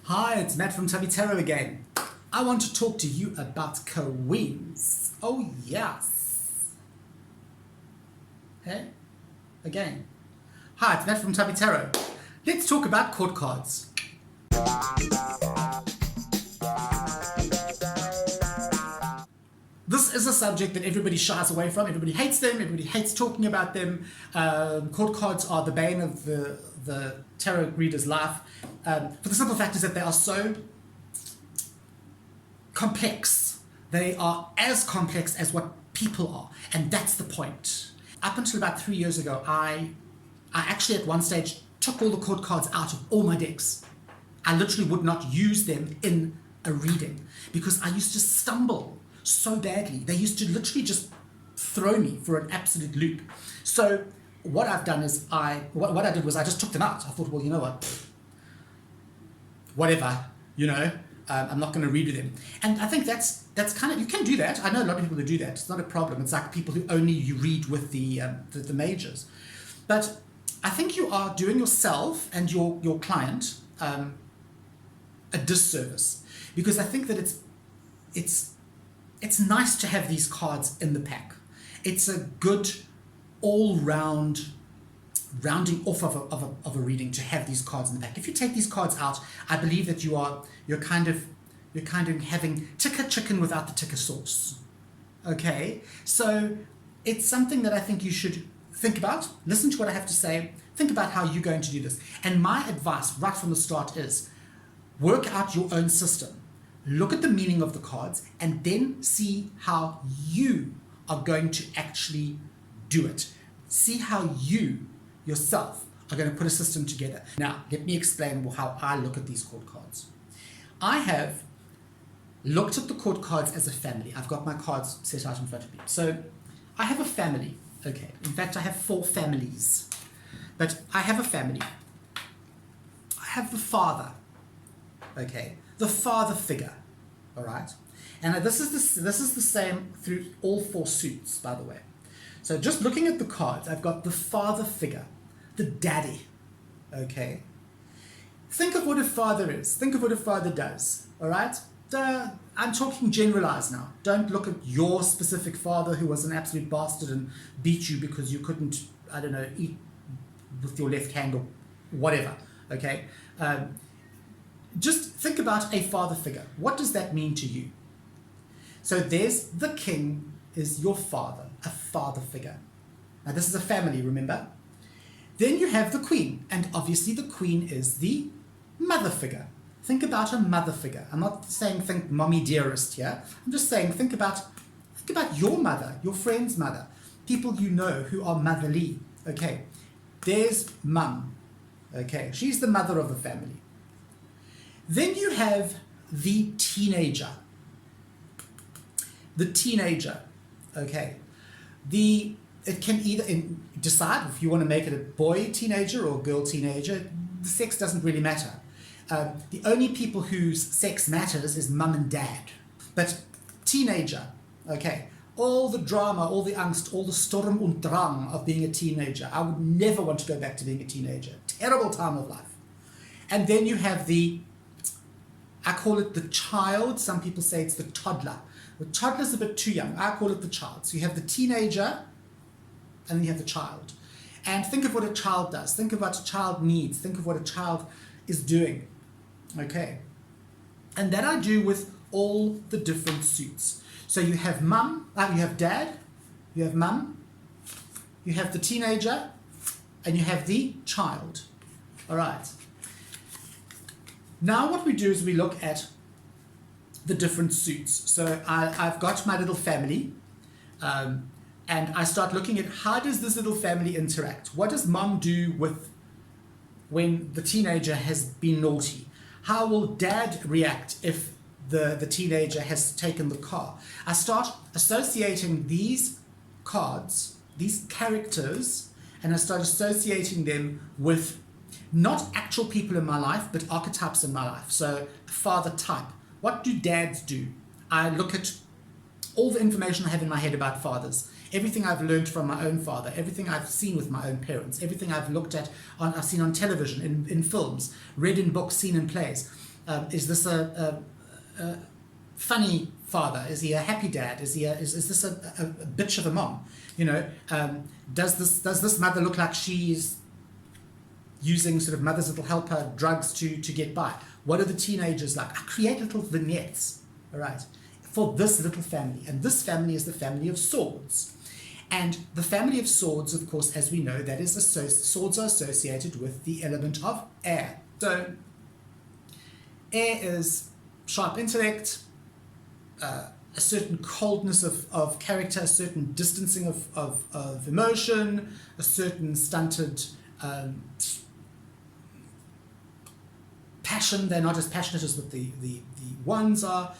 Hi, it's Matt from Tubby Tarot again. I want to talk to you about KWEEENs. Oh yes. Hey, again. Hi, it's Matt from Tubby Tarot. Let's talk about court cards. This is a subject that everybody shies away from. Everybody hates them. Everybody hates talking about them. Court cards are the bane of the tarot reader's life. For the simple fact is that they are so complex. They are as complex as what people are. And that's the point. Up until about 3 years ago, I actually at one stage took all the court cards out of all my decks. I literally would not use them in a reading because I used to stumble so badly. They used to literally just throw me for an absolute loop. So what I've done is what I did was I just took them out. I thought, well, you know what, whatever, you know, I'm not going to read with them. And I think that's kind of, you can do that. I know a lot of people who do that. It's not a problem. It's like people who only you read with the majors. But I think you are doing yourself and your client a disservice, because I think that it's nice to have these cards in the pack. It's a good all-round rounding off of a reading to have these cards in the pack. If you take these cards out, I believe that you're kind of having ticker chicken without the ticker sauce. Okay, so it's something that I think you should think about. Listen to what I have to say. Think about how you're going to do this. And my advice right from the start is work out your own system. Look at the meaning of the cards and then see how you are going to actually do it. See how you yourself are going to put a system together. Now, let me explain how I look at these court cards. I have looked at the court cards as a family. I've got my cards set out in front of me. So I have a family. Okay, in fact, I have 4 families. But I have a family. I have the father. Okay, the father figure. All right, and this is the same through all 4 suits, by the way. So just looking at the cards, I've got the father figure, the daddy. Okay, think of what a father is. Think of what a father does. All right, I'm talking generalized now. Don't look at your specific father who was an absolute bastard and beat you because you couldn't, I don't know, eat with your left hand or whatever. Okay. Just think about a father figure. What does that mean to you? So there's the king is your father, a father figure. Now this is a family, remember? Then you have the queen, and obviously the queen is the mother figure. Think about a mother figure. I'm not saying think mommy dearest here. I'm just saying think about your mother, your friend's mother, people you know who are motherly. Okay, there's mum. Okay, she's the mother of the family. Then you have the teenager. The teenager, okay. It can either decide if you want to make it a boy teenager or girl teenager. The sex doesn't really matter. The only people whose sex matters is mum and dad. But teenager, okay. All the drama, all the angst, all the Sturm und Drang of being a teenager. I would never want to go back to being a teenager. Terrible time of life. And then you have I call it the child. Some people say it's the toddler. The toddler's a bit too young. I call it the child. So you have the teenager and then you have the child. And think of what a child does. Think of what a child needs. Think of what a child is doing. Okay. And that I do with all the different suits. So you have mum, you have dad, you have mum, you have the teenager, and you have the child. All right. Now what we do is we look at the different suits. So I've got my little family, and I start looking at how does this little family interact? What does mom do when the teenager has been naughty? How will dad react if the teenager has taken the car? I start associating these cards, these characters, and I start associating them with not actual people in my life, but archetypes in my life. So father type. What do dads do? I look at all the information I have in my head about fathers. Everything I've learned from my own father, everything I've seen with my own parents, everything I've looked at, I've seen on television, in films, read in books, seen in plays. Is this a funny father? Is he a happy dad? Is this a bitch of a mom? You know, does this mother look like she's using sort of mother's little helper drugs to get by? What are the teenagers like? I create little vignettes, all right, for this little family. And this family is the family of swords. And the family of swords, of course, as we know, that is swords are associated with the element of air. So air is sharp intellect, a certain coldness of character, a certain distancing of emotion, a certain stunted passion. They're not as passionate as what the ones are.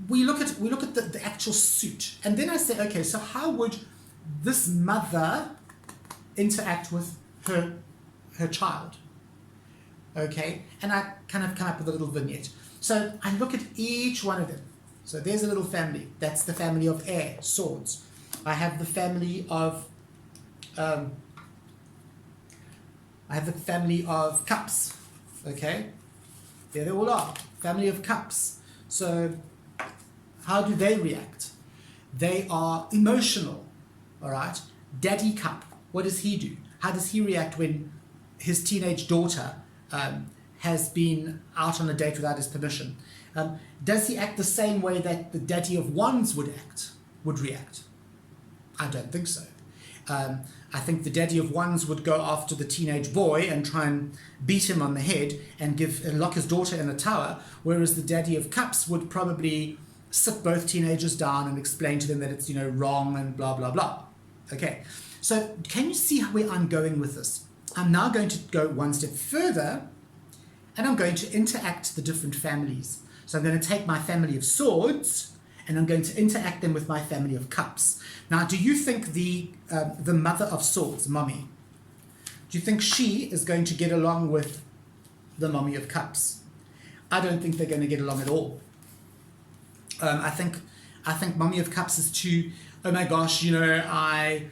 We look at the actual suit, and then I say, okay, so how would this mother interact with her child? Okay, and I kind of come up with a little vignette. So I look at each one of them. So there's a little family. That's the family of air, swords. I have the family of cups. Okay, there they all are. Family of cups. So how do they react? They are emotional. All right. Daddy cup. What does he do? How does he react when his teenage daughter has been out on a date without his permission? Does he act the same way that the daddy of wands would react? I don't think so. I think the daddy of wands would go after the teenage boy and try and beat him on the head and lock his daughter in a tower, whereas the daddy of cups would probably sit both teenagers down and explain to them that it's, you know, wrong and blah, blah, blah. Okay, so can you see where I'm going with this? I'm now going to go one step further, and I'm going to interact the different families. So I'm going to take my family of swords, and I'm going to interact them with my family of cups. Now, do you think the mother of swords, mommy, do you think she is going to get along with the mommy of cups? I don't think they're going to get along at all. I think mommy of cups is too, oh my gosh, you know, I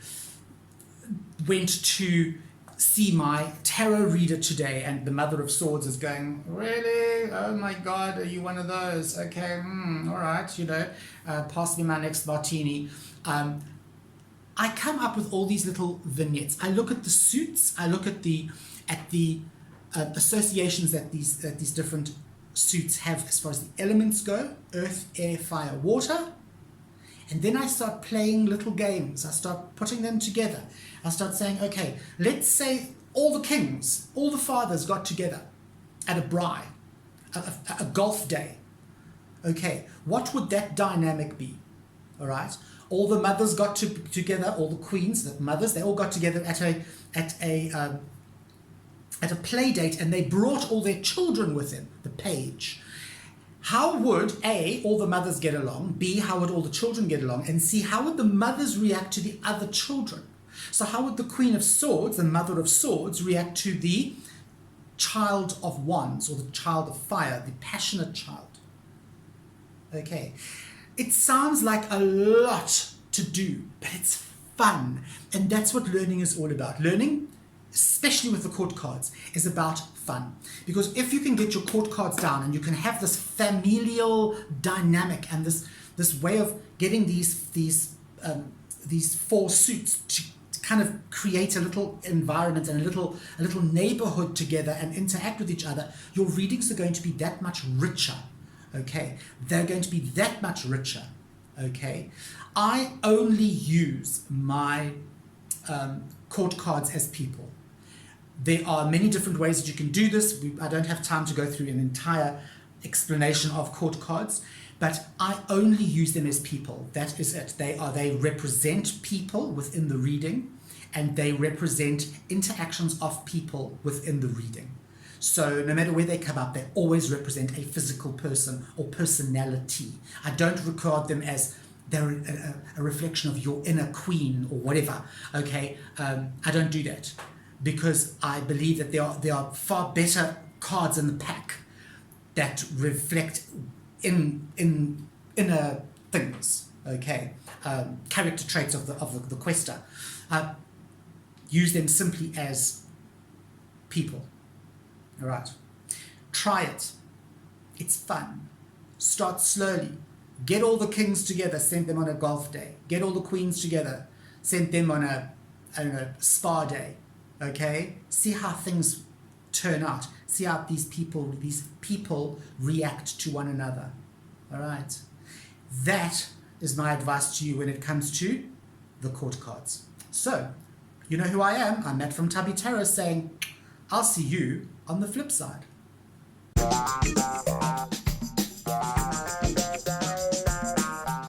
went to see my tarot reader today, and the mother of swords is going, really? Oh my God, are you one of those? Okay, all right, you know, pass me my next martini. I come up with all these little vignettes. I look at the suits. I look at the associations that these different suits have as far as the elements go: earth, air, fire, water. And then I start playing little games. I start putting them together. I start saying, okay, let's say all the kings, all the fathers got together at a braai, a golf day. Okay, what would that dynamic be? All right, all the mothers got together, all the queens, the mothers, they all got together at a play date, and they brought all their children with them, the page. How would A, all the mothers get along, B, how would all the children get along, and C, how would the mothers react to the other children? So how would the Queen of Swords, the mother of swords, react to the child of wands, or the child of fire, the passionate child? Okay, it sounds like a lot to do, but it's fun, and that's what learning is all about. Learning, especially with the court cards, is about fun. Because if you can get your court cards down and you can have this familial dynamic and this way of getting these four suits to kind of create a little environment and a little neighborhood together and interact with each other, your readings are going to be that much richer. Okay, they're going to be that much richer. Okay, I only use my court cards as people. There are many different ways that you can do this. I don't have time to go through an entire explanation of court cards, but I only use them as people. That is it. They represent people within the reading, and they represent interactions of people within the reading. So no matter where they come up, they always represent a physical person or personality. I don't record them as they're a reflection of your inner queen or whatever. Okay, I don't do that, because I believe that there are far better cards in the pack that reflect inner things. Okay, character traits of the quester. Use them simply as people. All right, try it. It's fun. Start slowly. Get all the kings together, send them on a golf day. Get all the queens together, send them on a, I don't know, spa day. Okay? See how things turn out. See how these people react to one another. All right? That is my advice to you when it comes to the court cards. So, you know who I am. I'm Matt from Tubby Tarot saying, I'll see you on the flip side.